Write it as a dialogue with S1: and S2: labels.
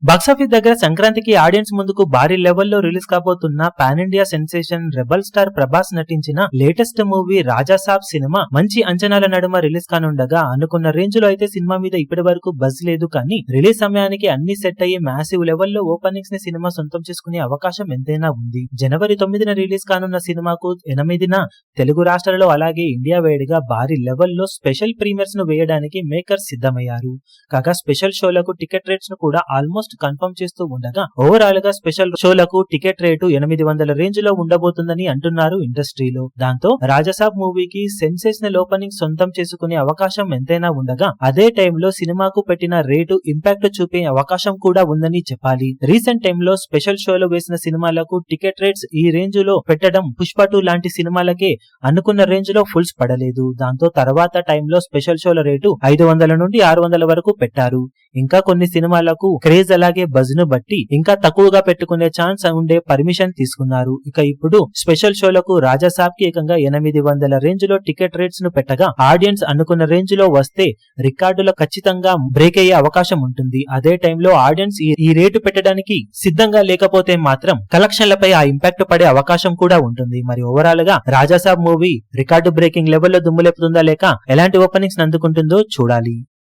S1: Box office దగ్గర సంక్రాంతికి audience ముందుకు భారీ లెవెల్లో రిలీజ్ కాబోతున్న pan India sensation rebel star Prabhas నటించిన లేటెస్ట్ మూవీ రాజాసాబ్ సినిమా మంచి అంచనాల నడుమ రిలీజ్ కానుండగా అనుకున్న రేంజ్ లో అయితే సినిమా మీద ఇప్పటి వరకు బజ్ లేదు, కానీ రిలీజ్ సమయానికి అన్ని సెట్ అయ్యి మ్యాసివ్ లెవెల్లో ఓపెనింగ్స్ ని సినిమా సొంతం చేసుకునే అవకాశం ఎంతైనా ఉంది. జనవరి 9న రిలీజ్ కానున్న సినిమాకు 8న తెలుగు రాష్ట్రాలలో అలాగే ఇండియా వైడ్గా భారీ లెవెల్లో స్పెషల్ ప్రీమియర్స్ ను వేయడానికి మేకర్స్ సిద్ధమయ్యారు. కాగా స్పెషల్ షోలకు టికెట్ రేట్స్ ను కూడా ఆల్మోస్ట్ కన్ఫర్మ్ చేస్తూ ఉండగా ఓవరాల్ గా స్పెషల్ షోలకు టికెట్ రేటు 800 రేంజ్ లో ఉండబోతుందని అంటున్నారు ఇండస్ట్రీలో. దాంతో రాజాసాబ్ మూవీకి సెన్సేషనల్ ఓపెనింగ్ సొంతం చేసుకునే అవకాశం ఎంతైనా ఉండగా అదే టైంలో సినిమాకు పెట్టిన రేటు ఇంపాక్ట్ చూపే అవకాశం కూడా ఉందని చెప్పాలి. రీసెంట్ టైంలో స్పెషల్ షోలో వేసిన సినిమాలకు టికెట్ రేట్స్ ఈ రేంజ్ లో పెట్టడం పుష్ప 2 లాంటి సినిమాలకే అనుకున్న రేంజ్ లో ఫుల్స్ పడలేదు. దాంతో తర్వాత టైంలో స్పెషల్ షోల రేటు 500 నుండి 600 వరకు పెట్టారు. ఇంకా కొన్ని సినిమాలకు క్రేజ్ అలాగే బజ్ ను బట్టి ఇంకా తక్కువగా పెట్టుకునే ఛాన్స్ ఉండే పర్మిషన్ తీసుకున్నారు. ఇక ఇప్పుడు స్పెషల్ షోలకు రాజాసాబ్ కి ఏకంగా 800 రేంజ్ లో టికెట్ రేట్స్ ను పెట్టగా ఆడియన్స్ అనుకున్న రేంజ్ లో వస్తే రికార్డులో ఖచ్చితంగా బ్రేక్ అయ్యే అవకాశం ఉంటుంది. అదే టైంలో ఆడియన్స్ ఈ రేటు పెట్టడానికి సిద్ధంగా లేకపోతే మాత్రం కలెక్షన్లపై ఆ ఇంపాక్ట్ పడే అవకాశం కూడా ఉంటుంది. మరి ఓవరాల్ గా రాజాసాబ్ మూవీ రికార్డు బ్రేకింగ్ లెవెల్లో దుమ్ములేపుతుందా లేక ఎలాంటి ఓపెనింగ్స్ అందుకుంటుందో చూడాలి.